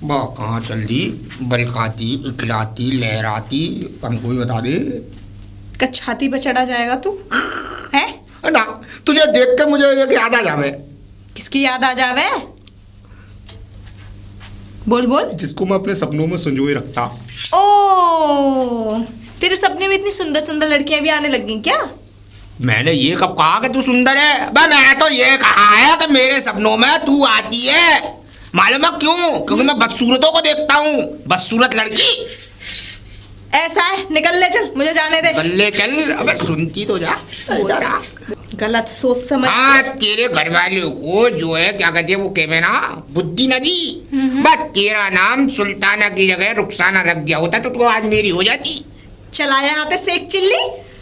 वाह, कहाँ चल दी, बलकाती, इकलाती, लहराती, हमको भी बता दे। छाती पे चढ़ा जाएगा तू है ना, तुझे देख के मुझे एक याद आ जावे। किसकी याद आ जावे? बोल बोल। जिसको मैं अपने सपनों में संजोए रखता। ओ, तेरे सपने में इतनी सुंदर सुंदर लड़कियां भी आने लग गई क्या? मैंने ये कब कहा कि तू सुंदर है? मैंने तो ये कहा है कि मेरे सपनों में तू आती है। मालूम है क्यों? क्योंकि मैं बदसूरतों को देखता हूँ, बदसूरत लड़की। ऐसा है, निकल ले, चल मुझे जाने दे। बल्ले चल, अबे सुनती तो जा। इधर आ। गलत सोच समझ। हाँ, तेरे घर वालों को जो है क्या कहते हैं वो कहवे ना, बुद्धि न दी। बस तेरा नाम सुल्ताना की जगह रुखसाना रख दिया होता तो आज मेरी हो जाती। चलाया हाथे सेक चिल्ली,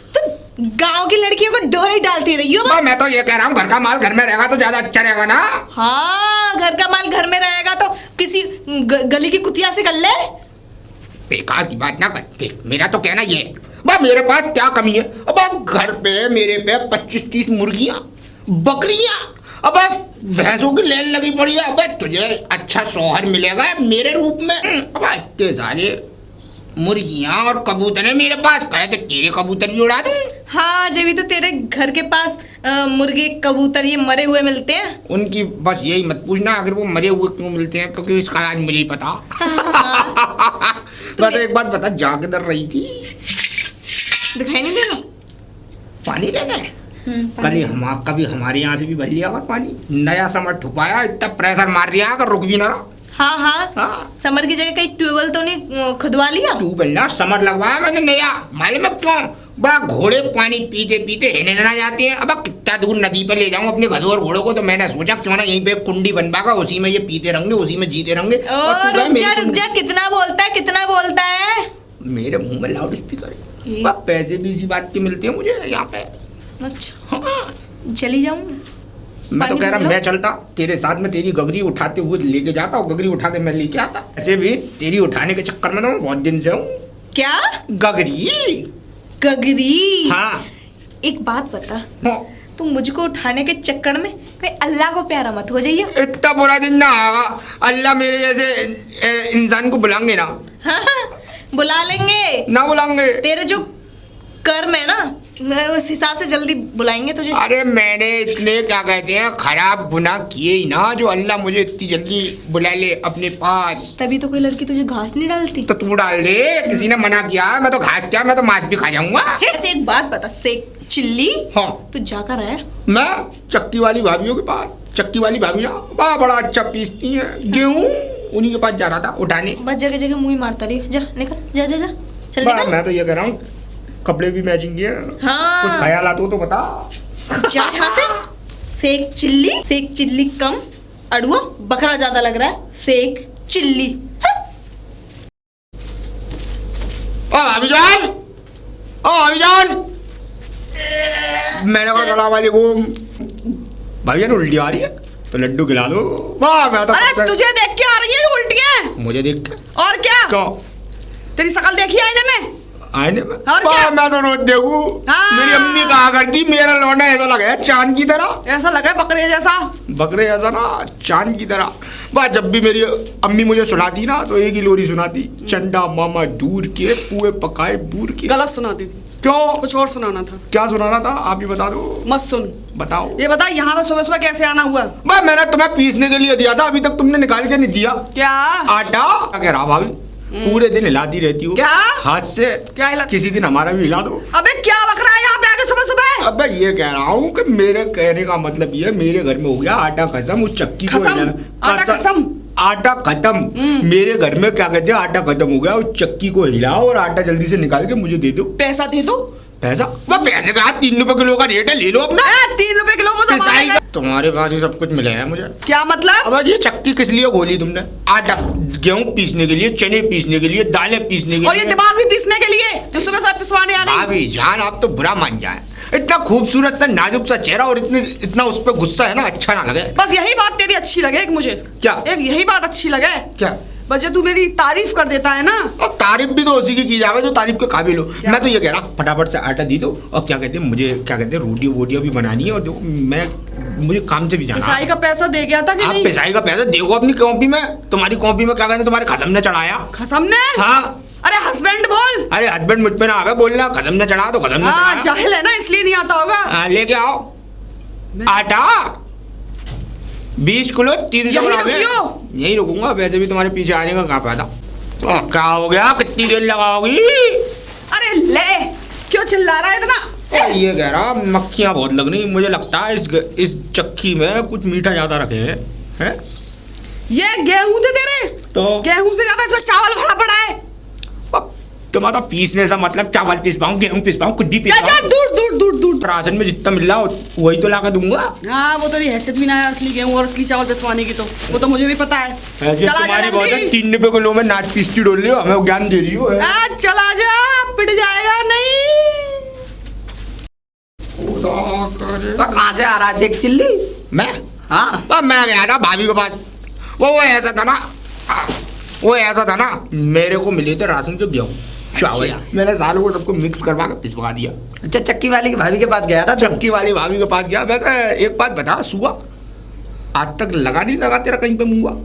तो गांव की लड़कियों को डोरे डालती रही हो बस। मैं तो ये कह रहा हूँ घर का माल घर में रहेगा तो ज्यादा अच्छा रहेगा ना। हाँ, घर का माल घर में रहेगा तो किसी गली की कुतिया से कर ले। बेकार की बात ना करते। मेरा तो कहना ये है, मेरे पास क्या कमी है? अब घर पे मेरे पे 25-30 मुर्गियां, बकरियां, अब भैंसों की लेन लगी पड़ी है। अब तुझे अच्छा शौहर मिलेगा मेरे रूप में। अब इतने सारे मुर्गियां और कबूतर मेरे पास, कहे तो तेरे कबूतर भी उड़ा दूं। हाँ, जब भी तो तेरे घर के पास मुर्गे कबूतर ये मरे हुए मिलते हैं। उनकी बस यही मत पूछना अगर वो मरे हुए क्यों मिलते हैं, क्योंकि इसका आज मुझे ही पता। बस एक बात बता, जा किधर रही थी? दिखाई नहीं दे रहा? पानी लेना है। कभी हमारे यहाँ से भी भर लिया और पानी नया समर ठुपाया, इतना प्रेशर मार दिया अगर रुक भी ना। हाँ हाँ, समर की जगह कहीं ट्यूबवेल तो नहीं खुदवा लिया? ट्यूबवेल ना समर लगवाया मैंने नया। मालूम है क्यों? घोड़े पानी पीते पीते हिलने ना जाते हैं। अब कितना दूर नदी पे ले जाऊं अपने गधों और घोड़ों को, तो मैंने सोचा क्यों ना यहीं पे कुंडी बनवागा, उसी में ये पीते रहेंगे, उसी में जीते रहेंगे। रुक जा, कितना बोलता है? मेरे मुंह में लाउड स्पीकर है। पैसे भी इसी बात के मिलते हैं मुझे यहाँ पे। अच्छा हाँ। चली जाऊँ मैं तो कह रहा मैं चलता तेरे साथ में, तेरी गगरी उठाते हुए लेके जाता और गगरी उठा के मैं लेके आता। ऐसे भी तेरी उठाने के चक्कर में तो बहुत दिन से हूँ। क्या? गगरी? हाँ। एक बात बता, हाँ। तुम मुझको उठाने के चक्कर में कहीं अल्लाह को प्यारा मत हो जाइए। इतना बुरा दिन ना आएगा, अल्लाह मेरे जैसे इंसान को बुलाएंगे ना। हाँ, बुला लेंगे ना बुलाएंगे। तेरे जो कर्म है ना उस हिसाब से जल्दी बुलाएंगे तुझे। अरे मैंने इतने क्या कहते हैं खराब गुनाह किए ही ना जो अल्लाह मुझे इतनी जल्दी बुला ले अपने पास। तभी तो कोई लड़की तुझे घास नहीं डालती। तो तू डाल दे, किसी ने मना किया? मैं तो घास क्या, मैं तो मांस भी खा जाऊंगा। ऐसे एक बात बता, सेक चिल्ली हाँ तू जाकर आया? मैं चक्की वाली भाभीयों के पास, चक्की वाली भाभी ना बड़ा अच्छा पीसती है गेहूँ, उन्हीं के पास जा रहा था उठाने। बस जगह जगह मुँह मारता रही। जा निकल, जा जा जा चल निकल। मैं तो ये कह रहा हूँ कपड़े भी मैचिंग किए। हाँ। कुछ ख्याल तो बता। जा यहाँ से। सेक चिल्ली कम, अड़ुआ बकरा ज्यादा लग रहा है। सेक चिल्ली। ओ अभिजान, मैंने कहा सलाम वालेकुम। भाई जान उल्टी आ रही है तो लड्डू खिला दो। मैं तो अरे तुझे देख के आ रही है उल्टियाँ? मुझे देख के? और क्या? क्यों? तेरी शकल देखी आईने में? आईने में? मैं तो रोज देखूं। हाँ। मेरी अम्मी कहा करती मेरा लौंडा ऐसा लगा है चांद की तरह। ऐसा लगा बकरे जैसा ना, चांद की तरह। बस जब भी मेरी अम्मी मुझे सुनाती ना तो एक ही लोरी सुनाती, चंदा मामा दूर के पुए पकाए बूर के। गलत सुनाती। क्यों? कुछ और सुनाना था। क्या सुनाना था आप ही बता दो। मत सुन। बताओ। ये बता यहाँ पे सुबह सुबह कैसे आना हुआ? मैंने तुम्हें पीसने के लिए दिया था, अभी तक तुमने निकाल के नहीं दिया। क्या? आटा। क्या कह रहा भाभी? पूरे दिन हिलाती रहती हो। क्या? हाथ से। क्या हिला? किसी दिन हमारा भी हिला दो। अबे क्या बक रहा है यहाँ पे आके सुबह सुबह? अबे ये कह रहा हूँ कि मेरे कहने का मतलब ये, मेरे घर में हो गया आटा खत्म, उस चक्की को आटा खत्म। मेरे घर में क्या कहते हैं आटा खत्म हो गया, उस चक्की को हिलाओ और आटा जल्दी से निकाल के मुझे दे दो। पैसा दे दो। पैसा? पैसे का 3 रुपए किलो का रेट है, ले लो अपना। 3 रुपए किलो मुझे तुम्हारे पास ही सब कुछ मिले हैं मुझे। क्या मतलब? अब ये चक्की किस लिए खोली तुमने? आटा गेहूं पीसने के लिए, चने पीसने के लिए, दालें पीसने के लिए, और ये दिमाग भी पीसने के लिए जो सुबह सब पिसवाने आ गई। अभी जान आप तो बुरा मान जाए, इतना खूबसूरत सा नाजुक सा चेहरा और इतना उस पर गुस्सा है ना, अच्छा ना लगे। बस यही बात तेरी अच्छी लगे मुझे। क्या? यही बात अच्छी लगे। क्या? बस तू मेरी तारीफ कर देता है ना। अब तारीफ भी तो उसी की जावे जो तारीफ के काबिल हो। मैं तो ये कह रहा फटाफट से आटा दे दो और क्या कहते हैं मुझे क्या कहते हैं रोटियां भी बनानी है और जो मैं मुझे काम से भी जाना पिसाई का पैसा दे गया था कि आप नहीं? पिसाई का पैसा देखो अपनी कॉपी में। तुम्हारी कॉपी में क्या कहते हैं, तुम्हारे खसम ने चढ़ाया। खसम ने? हाँ। अरे हस्बैंड बोल। अरे हस्बैंड मुझ पे ना आवे बोलना, खसम ने चढ़ा तो खसम ने हाँ चढ़ाया। जाहिल है ना, इसलिए नहीं आता होगा। हाँ, लेके आओ आटा 20 किलो 300 यहीं ग्राम है। रुकियो। यही रुकूंगा, वैसे भी तुम्हारे पीछे आने का कहाँ फायदा। तो क्या हो गया, कितनी देर लगाओगी? अरे ले, क्यों चिल्ला रहा है इतना? ये कह रहा मक्खियां बहुत लग रही, मुझे लगता है इस चक्की में कुछ मीठा ज्यादा रखे हैं। ये गेहूं थे तेरे, तो गेहूं से ज्यादा इसमें चावल भरा पड़ा है। अब तुम्हारा पीसने से मतलब चावल पीस पाऊँ, गेहूं पीस पाऊँ, कुछ भी पीस चल चल पाऊँ। दूर दूर दूर दूर। राशन में जितना मिल रहा हो वही तो ला कर दूंगा। हाँ वो तो हैसियत भी ना है असली गेहूं और असली चावल पिसवाने की, तो वो तो मुझे भी पता है। ऐसे चला तुम्हारी जा बहुत है, जल्दी। 3 रुपए किलो में नाच पीसती डोल रही हो, हमें ज्ञान दे रही हो। चला जा, पिट जाएगा नहीं। कहाँ से आ रहा है शेख चिल्ली? मैं हाँ अब मैं गया था भाभी के पास। वो ऐसा था ना, वो ऐसा था ना, मेरे को मिले थे राशन के गेहूं चावल, अच्छा। मैंने सालों को सबको मिक्स करवा कर पिसवा दिया। अच्छा, चक्की वाली की भाभी के पास गया था तू? चक्की वाली भाभी के पास गया। वैसे एक बात बता, सुआ आज तक लगा नहीं लगा तेरा कहीं पे मुंगा?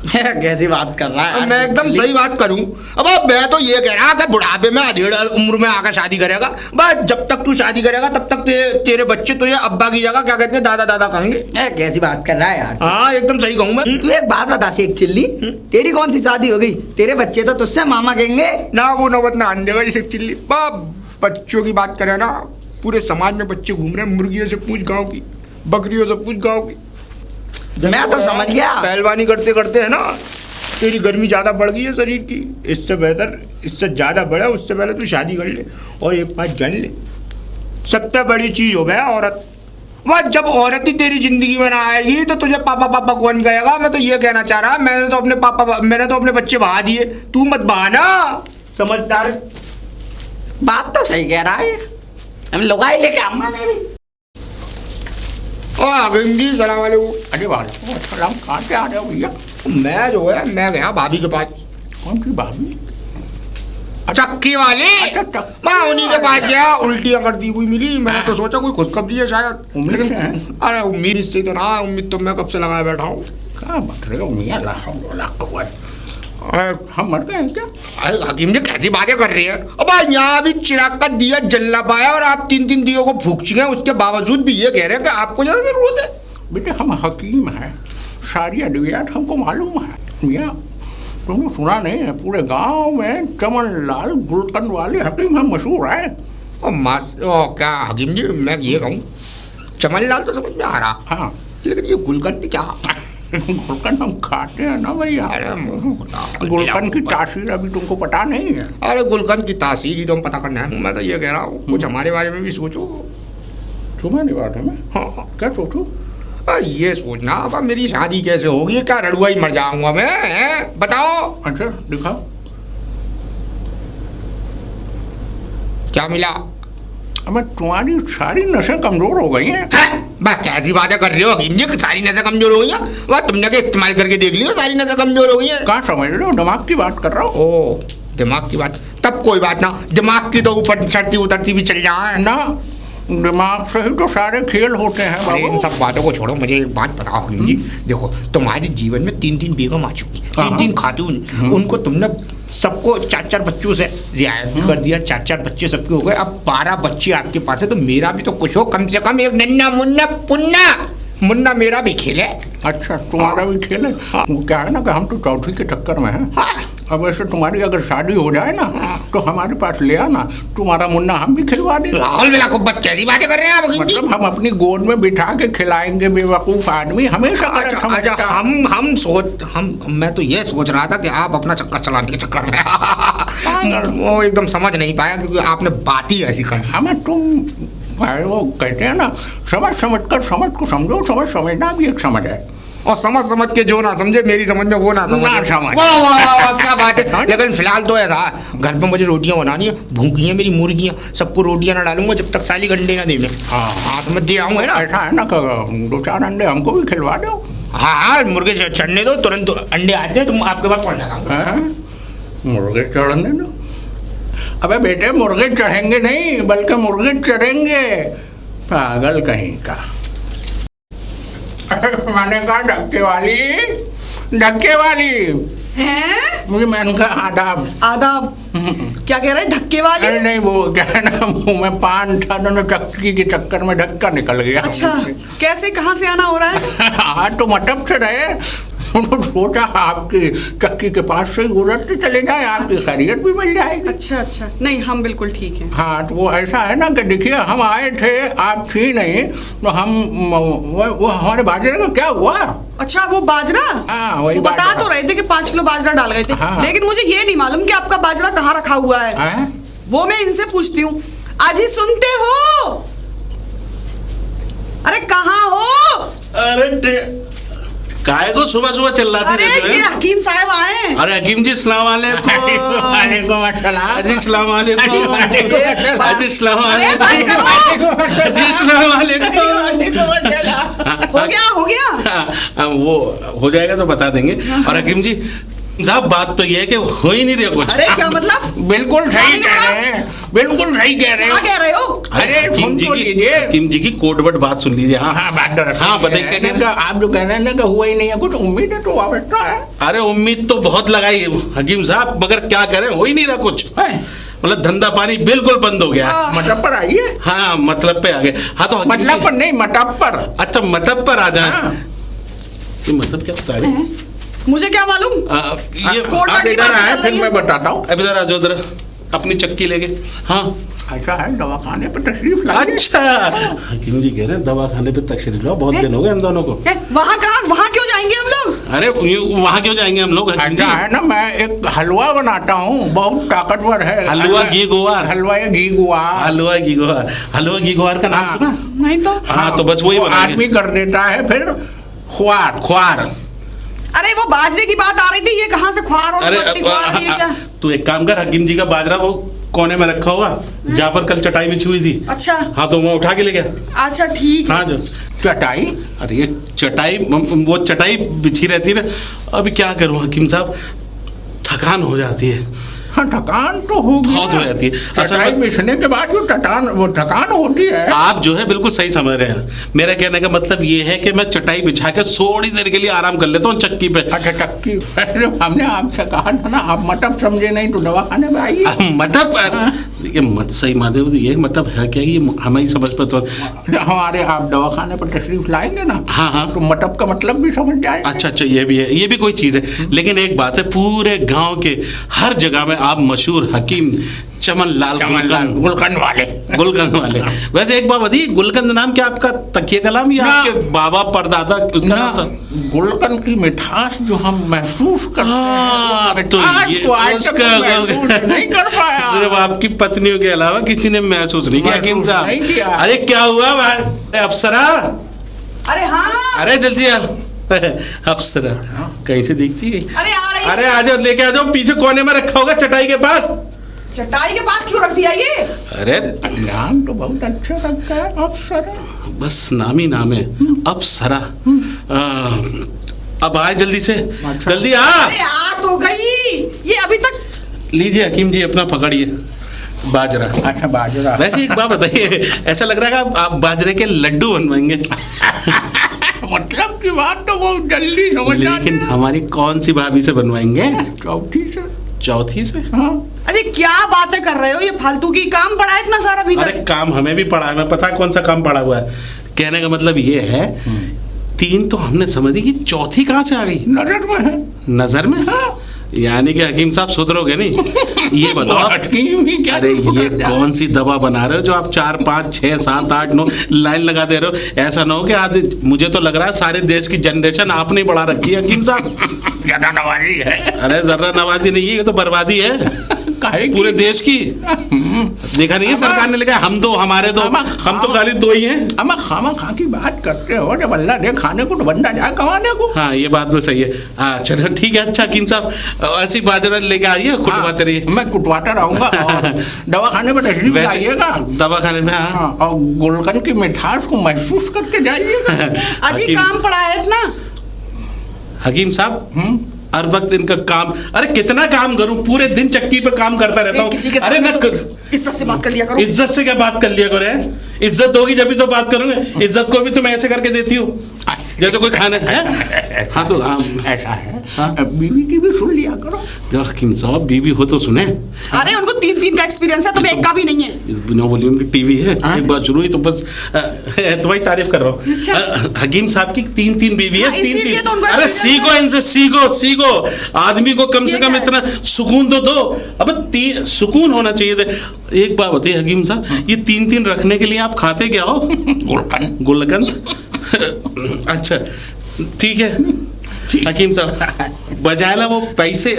कैसी बात कर रहा है? मैं एकदम सही बात करूं। अब मैं तो ये कह रहा कि बुढ़ापे में अधेड़ उम्र में आकर शादी करेगा, बस जब तक तू शादी करेगा तब तक तेरे बच्चे तो ये अब्बा की जगह क्या कहते हैं दादा दादा कहेंगे। कैसी बात कर रहा है यार? हाँ एकदम सही कहूँ मैं। तू एक बात बता शेख चिल्ली, तेरी कौन सी शादी हो गई? तेरे बच्चे तो तुझसे मामा कहेंगे। ना वो नौबत ना आन देगा इसे चिल्ली। बच्चों की बात करें ना, पूरे समाज में बच्चे घूम रहे हैं, मुर्गियों से पूछ गाँव की, बकरियों से पूछ गाँव की। मैं तो समझ गया। पहलवानी करते करते है ना, तेरी गर्मी ज्यादा बढ़ गई है शरीर की। इससे बेहतर, इससे ज्यादा बढ़ा, उससे पहले तू शादी कर ले। और एक बात जान ले, सबसे बड़ी चीज हो गया औरत। वह जब औरत ही तेरी जिंदगी में ना आएगी तो तुझे पापा पापा कौन कहेगा? मैं तो ये कहना चाह रहा, मैंने तो अपने बच्चे बहा दिए, तू मत बहाना। समझदार। बात तो सही कह रहा है, हम लुगाई लेके आऊंगा मैं भी। जी सलाम वालेकुम। अरे वालेकुम सलाम, कहाँ से आ रहे हो भैया? मैं जो है, मैं गया भाभी के पास। कौन सी भाभी? चक्की वाली। मैं उन्हीं के पास गया, उल्टियाँ करती हुई मिली। मैंने तो सोचा कोई खुशखबरी है शायद। लेकिन अरे उम्मीद इससे तो ना, उम्मीद तो मैं कब से लगाए बैठा हूँ। क्या बट रहे हो मियां? हम मर गए क्या? अरे हकीम जी कैसी बातें कर रही है? अब यहाँ भी चिराग का दिया जल ना पाया और आप 3 दियों को फूक चुके हैं, उसके बावजूद भी ये कह रहे हैं कि आपको ज्यादा जरूरत है। बेटे हम हकीम हैं, सारी अद्वियात हमको मालूम है। मियाँ तुमने सुना नहीं है, पूरे गांव में चमन लाल गुलकंद वाले हकीम हम मशहूर है। क्या हकीम जी, मैं ये कहूँ, चमन लाल तो समझ में आ रहा, हाँ लेकिन ये गुलकंद क्या? गुलकंद हम खाते हैं ना भैया। गुलकंद की तासीर अभी तुमको पता नहीं है। अरे गुलकंद की तासीर ही तो हम पता करना है। मैं तो ये कह रहा हूँ कुछ हमारे बारे में भी सोचो। तुम्हारी बात है? मैं हाँ क्या सोचूं? ये सोचना अब मेरी शादी कैसे होगी, क्या रड़ुआ ही मर जाऊंगा मैं, बताओ। अच्छा दिखाओ। क्या मिला? अब तुम्हारी सारी नसें कमजोर हो गई हैं। कैसी बातें कर रहे हो हकीम जी, सारी नसें कमजोर हो गई हैं? वह तुमने क्या इस्तेमाल करके देख लियो, सारी नसें कमजोर हो गई हैं। कहाँ समझ रहे हो, दिमाग की बात कर रहा हूँ। ओ दिमाग की बात, तब कोई बात ना, दिमाग की तो ऊपर चढ़ती उतरती भी चल जाए ना, दिमाग से ही तो सारे खेल होते हैं अरे इन बाबू। सब बातों को छोड़ो, मुझे एक बात बताओ हकीम जी। देखो तुम्हारे जीवन में 3 बेगम आ चुकी, 3 खातून, उनको तुमने सबको 4 बच्चों से रियायत भी कर दिया, 4 बच्चे सबके हो गए, अब 12 बच्चे आपके पास है, तो मेरा भी तो कुछ हो, कम से कम एक नन्ना मुन्ना पुन्ना मुन्ना मेरा भी खेले। अच्छा तुम्हारा भी खेल है। वो क्या है ना कि हम तो चौथी के चक्कर में हैं। अब वैसे तुम्हारी अगर शादी हो जाए ना तो हमारे पास ले आना, तुम्हारा मुन्ना हम भी खिलवा देंगे। राहुल मिला को कैसी बातें कर रहे हैं आप हकीम जी? मतलब हम अपनी गोद में बिठा के खिलाएंगे, बेवकूफ आदमी हमेशा गलत समझता है। मैं तो ये सोच रहा था कि आप अपना चक्कर चलाने के चक्कर में वो एकदम समझ नहीं पाया क्योंकि आपने बात ही ऐसी कर। हमें तुम वो कहते हैं ना, समझ कर समझ को समझो, समझना भी एक समझ है। और समझ के जो ना समझे, मेरी समझ में वो ना समझ। वाह वाह क्या बात है। लेकिन फिलहाल तो ऐसा घर पे मुझे रोटियां बनानी है, भूखी है मेरी मुर्गियां, सबको रोटियां ना डालूंगा जब तक साली अंडे ना दे। हाँ तो मैं दे आऊंगा ना। ऐसा है ना, 2-4 अंडे हमको भी खिलवा दो। हाँ मुर्गे चढ़ने दो, तुरंत अंडे आते हैं, तुम आपके पास पहुंच जाएगा। मुर्गे चढ़ने दो? अबे बेटे मुर्गे चढ़ेंगे नहीं, बल्कि मुर्गे चढ़ेंगे, पागल कहीं का। मैंने कहा धक्के वाली हैं? मुझे मैंने कहा आदाब। आदाब। क्या कह रहे हैं, धक्के वाली? अरे नहीं, वो क्या है ना, मुंह में पान था तो चक्की के चक्कर में धक्का निकल गया। अच्छा, कैसे, कहाँ से आना हो रहा है? हाँ तो मतलब से रहे तो सोचा आपकी चक्की के पास से गुजरते चले जाए, आपकी खैरियत भी मिल जाएगी। अच्छा, नहीं हम बिल्कुल ठीक हैं। हाँ तो वो ऐसा है ना कि देखिए हम आए थे, आप थी नहीं, तो हम वो हमारे बाजरे का क्या हुआ। अच्छा, वो बाजरा? हाँ, वही वो बता बाजरा। तो रहे थे कि 5 किलो बाजरा डाल गए थे। हाँ। लेकिन मुझे ये नहीं मालूम कि आपका बाजरा कहाँ रखा हुआ है। वो मैं इनसे पूछती हूँ। अजी सुनते हो? अरे कहाँ हो? अरे काहे को सुबह सुबह चिल्लाती अरे रहती ये है? हकीम साहब आए। अरे हकीम जी अस्सलाम वालेकुम। वालेकुम अस्सलाम। अजी अस्सलाम वालेकुम। वालेकुम अजी अस्सलाम अरे बस वालेकुम। करो। अजी अस्सलाम वालेकुम। हो गया। हाँ, वो हो जाएगा तो बता देंगे। और हकीम जी साहब बात तो ये है कि हो ही नहीं रहा कुछ। अरे क्या मतलब? बिल्कुल सही कह रहे हैं, बिल्कुल सही कह रहे क्या हैं। कह रहे हो? अरे सुन तो लीजिए। हकीम जी की कोट बात सुन लीजिए। हाँ हाँ बात दरअसल हाँ, बताइए ये है क्या कह ना, आप जो कह रहे हैं ना कि हुआ ही नहीं है, कुछ उम्मीद है तो अवस्था है। अरे उम्मीद तो बहुत लगाई हकीम साहब, मगर क्या करें, हो ही नहीं रहा कुछ। मतलब धंधा पानी बिल्कुल बंद हो गया। मतलब पर आइए। हाँ मतलब पे आ गए। हाँ तो हकीम मतलब जी- पर नहीं, मतलब पर। अच्छा मतलब पर आ जाए। हाँ। ये मतलब क्या होता है? मुझे क्या मालूम? ये कोट आप की इधर बात आए चल फिर रही मैं है। बताता हूँ। अब इधर आ जाओ, इधर अपनी चक्की लेके। हाँ ऐसा है, दवाखाने पर तशरीफ लाइए। अच्छा हकीम जी कह रहे हैं दवाखाने पे तशरीफ लाओ, बहुत दिन हो गए हम दोनों को। वहाँ कहाँ, वहाँ क्यों जाएंगे हम लोग? अरे वहाँ क्यों जाएंगे हम लोग हकीम जी? ऐसा है ना, मैं एक हलवा बनाता हूँ, बहुत ताकतवर है। हलवा घी गुवार। हलवा घी गुवार। हलवा घी गुवार। हलवा घी गुवार का नाम हाँ। सुना? नहीं तो। हाँ तो बस वही वो बनाएंगे। आदमी कर देता है फिर ख्वार। ख्वार। अरे वो बाजरे की बात आ रही थी, ये कहाँ से ख्वार और अरे मट्टी ख्वार, ये क्या? तू एक काम कर, हकीम जी का बाजरा वो कोने में रखा होगा जहाँ पर कल चटाई बिछी हुई थी। अच्छा हाँ तो मैं उठा के ले गया। अच्छा ठीक है। हाँ जो चटाई। अरे ये चटाई, वो चटाई बिछी रहती है ना। अभी क्या करूँ हकीम साहब, थकान हो जाती है। हाँ थकान तो होगी, बहुत हो जाती है। असल चटाई में- बिछने के बाद जो थकान होती है। आप जो है बिल्कुल सही समझ रहे हैं। मेरा कहने का मतलब ये है कि मैं चटाई बिछा के थोड़ी देर के लिए आराम कर लेता हूँ चक्की पे। अच्छा चक्की। अरे हमने आपसे कहा था ना, आप मतलब समझे नहीं तो दवाखाने में आइए। मतलब देखिए मत सही माधव ये मतलब है क्या, ये हमें ही समझ पाते। हमारे आप दवाखाने पर तशरीफ लाएंगे ना, हाँ हाँ। तो मतलब का मतलब भी समझ जाए। अच्छा ये भी है, ये भी कोई चीज़ है। लेकिन एक बात है, पूरे गांव के हर जगह में आप मशहूर हकीम चमन लाल गुलकंद वाले। गुलकंद वाले। वैसे एक बात बताइए, गुलकंद नाम क्या आपका तकिए का नाम या ना। आपके बाबा परदादा उसका नाम था? गुलकंद की मिठास जो हम महसूस करते हाँ, हैं, तो आज ये को आज तक उसका- महसूस नहीं कर पाया। सिर्फ आपकी पत्नियों के अलावा किसी ने महसूस नहीं किया हकीम महसूस नहीं साहब। किया। अरे क्या हुआ भाई? अरे अप्सरा, अरे हाँ। अरे जल्दी आ। अप्सरा कहीं से दिखती है? अरे आ रही है। अरे आ जाओ, लेके आ जाओ, पीछे कोने में रखा होगा चटाई के पास। चटाई के पास क्यों रख दिया ये? अरे नाम तो बहुत अच्छा लगता है, अप्सरा। बस नाम ही नाम है, अप्सरा। अब आए जल्दी से, जल्दी आ। अरे आ तो गई ये अभी तक। लीजिए हकीम जी अपना पकड़िए बाजरा। अच्छा बाजरा। वैसे एक बात बताइए, ऐसा लग रहा है कि आप बाजरे के लड्डू बनवाएंगे। मतलब की बात तो बहुत जल्दी समझ लेकिन हमारी कौन सी भाभी से बनवाएंगे? चौथी से। चौथी से? हाँ। अरे क्या बातें कर रहे हो, ये फालतू की काम पड़ा है इतना सारा भीतर। अरे काम हमें भी पड़ा है, मैं पता है कौन सा काम पड़ा हुआ है। कहने का मतलब ये है, 3 तो हमने समझ ली, कि चौथी कहाँ से आ गई? नजर में है। नजर में? यानी कि हकीम साहब सुधरोगे नहीं। ये बताओ आप, अरे ये कौन सी दवा बना रहे हो जो आप 4 5 6 7 8 9 लाइन लगा दे रहे हो? ऐसा ना हो कि आज मुझे तो लग रहा है सारे देश की जनरेशन आपने बढ़ा रखी है हकीम साहब। ज्यादा नवाजी है। अरे जर्रा नवाजी नहीं है, ये तो बर्बादी है काहे की? पूरे देश की। देखा नहीं है सरकार ने लिखा है, हम दो हमारे दो, हम तो खाली 2 ही हैं। अम्मा खामा खा की बात करते हो, जब अल्लाह दे खाने को तो बंदा जाए कमाने को। हाँ ये बात तो सही है। हाँ चलो ठीक है। अच्छा हकीम साहब ऐसी बाजरा लेके आइए, कुटवाते रहिए। मैं कुटवाता रहूंगा और दवाखाने में तशरीफ वैसे लाइएगा। दवाखाने में। हाँ हाँ, और गुलकंद की मिठास को महसूस करके जाइएगा। अजी हकीम- काम पड़ा है इतना। हकीम साहब हर वक्त इनका काम, अरे कितना काम करूं, पूरे दिन चक्की पे काम करता रहता हूँ। किसी के अरे सामने मैं तो इज्जत से बात कर लिया करो। इज्जत से क्या बात कर लिया करो? इज्जत होगी जब भी तो बात करूंगा। इज्जत को भी तो मैं ऐसे करके देती हूँ। जैसे कोई खाना है। हाँ तो ऐसा है, बीवी की भी सुन लिया करो। तो हकीम साहब बीवी हो तो सुने। अरे उनको 3 का एक्सपीरियंस है, तुम्हें एक का भी नहीं है। बिना वॉल्यूम की टीवी है, एक बात शुरू हुई तो बस तुम्हारी तारीफ कर रहा हूँ। हकीम साहब की 3 बीवी है, 3। अरे सीखो इनसे, सीखो। आदमी को कम से कम इतना सुकून तो दो। अब सुकून होना चाहिए। एक बात बताइए हकीम साहब, ये 3 रखने के लिए आप खाते क्या हो? गुलकंद। अच्छा ठीक है हकीम साहब, बजाय ना वो पैसे।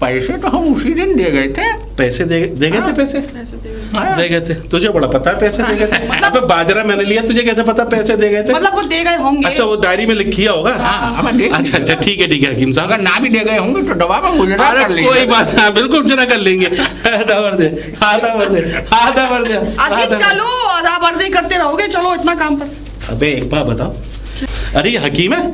पैसे तो हम उसी दिन दे गए थे। पैसे दे गए थे? पैसे दे गए थे? तुझे बड़ा पता है पैसे दे गए थे? मतलब बाजरा मैंने लिया, तुझे कैसे पता पैसे दे गए थे? मतलब वो दे गए होंगे। अच्छा वो डायरी में लिखिया होगा। अच्छा ठीक है हकीम साहब। अगर ना भी दे गए होंगे तो दवा में गुजरा कर लेंगे। कोई बात ना, बिल्कुल गुजरा कर लेंगे। आधा भर दे। अजी चलो, आधा वर्दी करते रहोगे, चलो इतना काम पर। अबे एक बात बताओ, अरे ये हकीम है,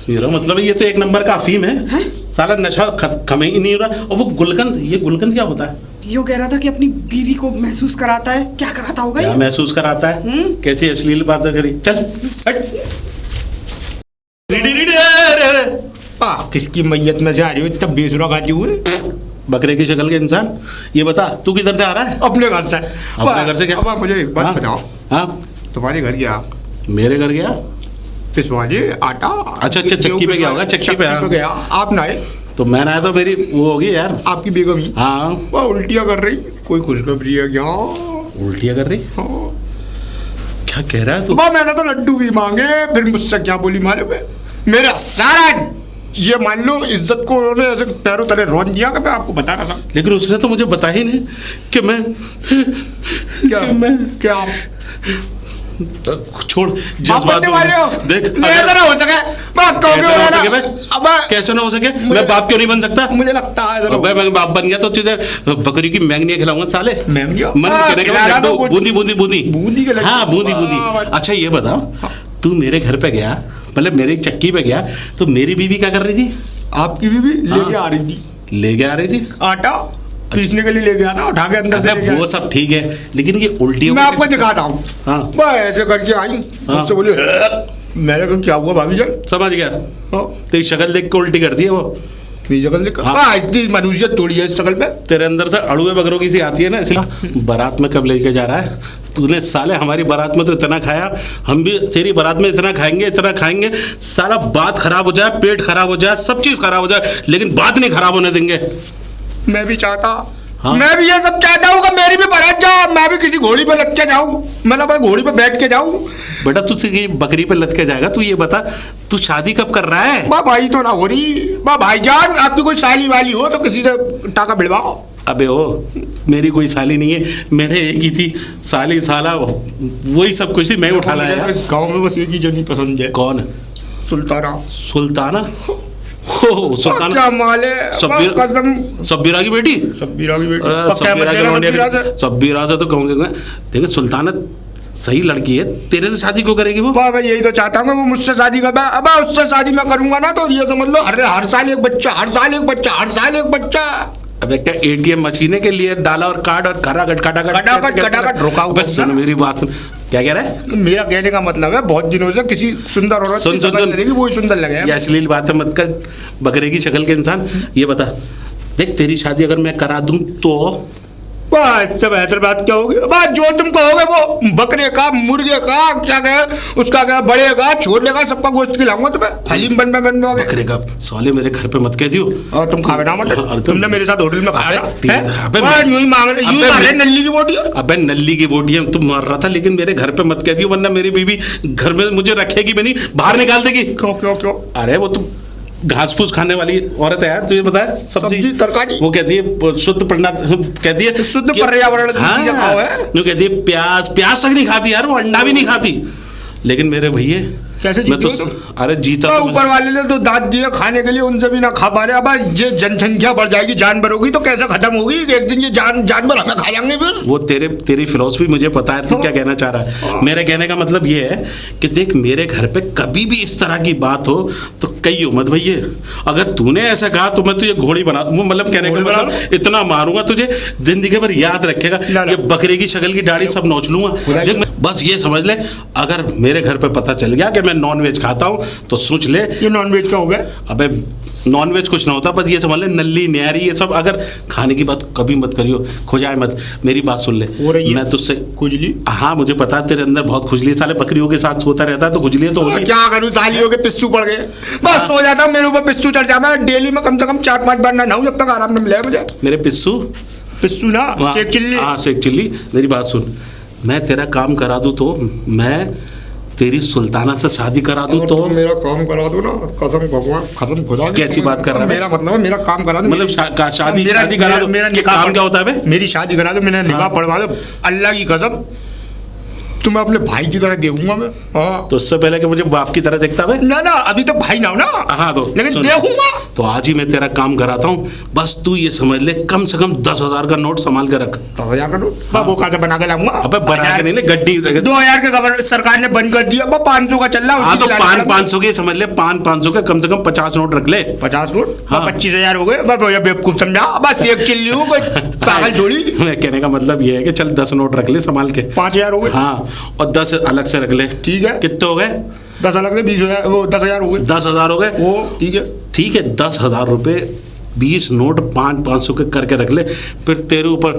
मेरा मतलब है ये तो एक नंबर का अफीम है। साला नशा कम ही नहीं हो रहा। और वो गुलकंद, ये गुलकंद क्या होता है? यो कह रहा था कि अपनी बीवी को महसूस कराता है। क्या कराता होगा? क्या महसूस कराता है? कैसी अश्लील बातें करी। चल हट। किसकी मैयत में से आ रही हो इतना बेसुरा गाती हुए? बकरे की शक्ल के इंसान, ये बता तू किधर से आ रहा है? अपने घर से। अपने घर से क्या? अब मुझे एक बात बताओ। हाँ तुम्हारे घर गया? मेरे घर गया? पिसवाली आटा। अच्छा चक्की पे गया होगा। चक्की पे गया। आप ना आए तो मैं ना आया तो मेरी वो होगी यार, आपकी बेगम ही। हाँ वो उल्टियाँ कर रही। कोई खुशखबरी है क्या? उल्टियाँ कर रही? हाँ। क्या कह रहा है तू? मैंने तो लड्डू भी मांगे, फिर मुझसे क्या बोली मालूम है? मेरा सारा ये मान लो इज्जत को उन्होंने ऐसे पैरों तले रोन दिया कि मैं आपको बता ना सकता। लेकिन उसने तो मुझे बताया ही नहीं कि मैं क्या छोड़ जज्बात देख ऐसा ना हो सके। कैसे ना हो सके? मैं बाप क्यों नहीं बन सकता? मुझे लगता है मैं बाप बन गया तो तुझे बकरी की मैंगनियाँ खिलाऊंगा साले। बूंदी। हाँ बूंदी। अच्छा ये बताओ, तू मेरे घर पे गया, मतलब मेरी चक्की पे गया, तो मेरी बीवी क्या कर रही थी? आपकी बीवी लेके आ रही थी आटा पीसने के लिए ले गया ना, उठा के अंदर से। वो सब ठीक है, लेकिन ये उल्टी मैं आपको दिखाता हूँ। हाँ ऐसे करके आई, मुझसे बोली मैंने कहा क्या हुआ भाभी जान? समझ गया। तेरी शक्ल देख के उल्टी करती है वो। शक्ल देख इतनी मनुष्यत थोड़ी है इस शक्ल पे। तेरे अंदर से अड़ुए बकरों की सी आती है ना, इसलिए। बारात में कब लेके जा रहा है? तूने साले हमारी बारात में तो इतना खाया, हम भी तेरी बारात में इतना खाएंगे। सारा बात खराब हो जाए, पेट खराब हो जाए, सब चीज खराब हो जाए, लेकिन बात नहीं खराब होने देंगे। मैं भी चाहता, मैं भी ये सब चाहता हूँ कि मेरी भी बारात जाए, मैं भी किसी घोड़ी पे लटके जाऊँ, मतलब घोड़ी पे बैठ के जाऊँ। बेटा तुझसे बकरी पे लटके जाएगा? तू ये बता, तू शादी कब कर रहा है? भाई तो ना हो रही। भाईजान आपकी कोई साली वाली हो तो किसी से टाका भिड़वाओ। अबे ओ, मेरी कोई साली नहीं है, मेरे एक ही थी साली, साला वही सब कुछ थी, मैं उठा लाया। गाँव में बस एक ही जनी पसंद है। कौन? सुल्ताना। सुल्ताना क्या माल है? सब्बीरा की बेटी। सब्बीरा से तो कहूँगे, देखो सुल्ताना सही लड़की है, तेरे से शादी क्यों करेगी वो? मैं यही तो चाहता हूँ वो मुझसे शादी कर। अब उससे शादी मैं करूंगा ना तो ये समझ लो हर साल एक बच्चा। अब एक ATM मशीने के लिए डाला और कार्ड और खटाखट रोका। बस सुन मेरी बात सुन, क्या कह रहा है? मेरा कहने का मतलब है बहुत दिनों से किसी सुंदर औरत सुन वो सुंदर लगे। ये अश्लील बातें मत कर, बकरे की शक्ल के इंसान। ये बता, देख तेरी शादी अगर मैं करा दूं तो इससे बेहतर बात क्या होगी? जो तुम कहोगे वो बकरे का, मुर्गे का, क्या कहे उसका, क्या बड़े का, छोटे का, सबका गोश्त खिलाऊंगा तुम्हें। हलीम बन बकरे का। साले मेरे घर पे मत कह दियो। और तुम खावे ना मत। तुमने मेरे साथ होटल में खाया नल्ली की बोटी। अबे नल्ली की बोटी तुम मार रहा था, लेकिन मेरे घर पे मत कह दियो, वरना मेरी बीवी घर में मुझे रखेगी भी नहीं, बाहर निकाल देगी। क्यों? अरे वो तुम घास फूस खाने वाली औरत है यार, तुझे पता है? सब्जी तरकारी वो कहती है शुद्ध कहती है शुद्ध पर्यावरण। हाँ, वो कहती है प्याज तक नहीं खाती यार, वो अंडा भी नहीं खाती। लेकिन मेरे भैया कैसे मैं तो अरे जीता तो ऊपर वाले ने तो दांत दिए खाने के लिए, उनसे भी ना खा पा रहे। अब ये जनसंख्या बढ़ जाएगी, जानवर होगी तो कैसे खत्म होगी? एक दिन ये जानवर हमें खा जाएंगे फिर। वो तेरी फिलॉसफी मुझे पता है, तू क्या कहना चाह रहा है। मेरे कहने का मतलब ये है कि देख मेरे घर पे कभी भी इस तरह की बात हो तो कहियो मत भैया। अगर तूने ऐसा कहा तो मैं तुझे घोड़ी बना, मतलब कहने का मतलब इतना मारूंगा तुझे जिंदगी भर याद रखेगा। ये बकरे की शक्ल की दाढ़ी सब नोच लूंगा। बस ये समझ ले, अगर मेरे घर पे पता चल गया कि मैं नॉनवेज खाता हूँ तो सोच ले। ये नॉनवेज का हो गया। अबे नॉनवेज कुछ ना होता, बस ये समझ ले नल्ली न्यारी ये सब। अगर खाने की बात कभी मत करियो, खुजाए मत। मेरी बात सुन ले, हो रही है मैं तुझसे खुजली। हाँ मुझे पता है तेरे अंदर बहुत खुजली है, साले बकरियों के साथ सोता रहता है तो खुजली है तो होगी। क्या करूं, सालियों के पिस्सू पड़ गए, बस सो जाता हूं, मेरे ऊपर पिस्सू चढ़ जाता है। डेली में कम से कम 4-5 बार ना नहाऊं जब तक आराम न मिले मुझे। मेरे पिस्सू पिस्सू ना शेख चिल्ली। हाँ शेख चिल्ली, मेरी बात सुन, मैं तेरा काम करा दूं तो मैं तेरी सुल्ताना से शादी करा दूं तो मेरा काम करा दो ना, कसम भगवान, कसम खुदा की। कैसी बात कर रहा है? मेरा मतलब है मेरा काम करा दो, मतलब शादी करा दो। मेरा ये निकाह काम क्या होता है बे? मेरी शादी करा दो, मेरा निकाह पढ़वा दो, अल्लाह की कसम तुम्हें अपने भाई की तरह देखूंगा मैं। हाँ तो उससे पहले कि मुझे बाप की तरह देखता है ना, अभी तो भाई ना हो ना। हाँ तो लेकिन सुन, देखूंगा तो आज ही मैं तेरा काम कराता हूँ, बस तू ये समझ ले कम से कम 10,000 का नोट संभाल के रख। 10,000 का नोट वो कहाँ से बना के लाऊंगा? अबे बना के नहीं ले, गड्डी 2000 का गवर्नमेंट सरकार ने बंद कर दिया, 500 का चल रहा है। हाँ तो 500 के समझ ले, 500 का कम से कम 50 नोट रख ले। 50 नोट? हाँ। 25,000 हो गए। बस बेवकूफ समझा, बस एक चिल्ली हूँ, कोई पागल थोड़ी। मैं कहने का मतलब ये है कि चल 10 नोट रख ले संभाल के। 5,000 हो गए। हाँ और 10 अलग से रख ले। ठीक है। कितने हो गए? 10 अलग से 20,000, वो 10,000 हो गए। 10,000 हो गए। वो ठीक है। ठीक है, 10,000 रुपए 20 नोट 500 के करके रख ले, फिर तेरे ऊपर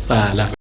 साला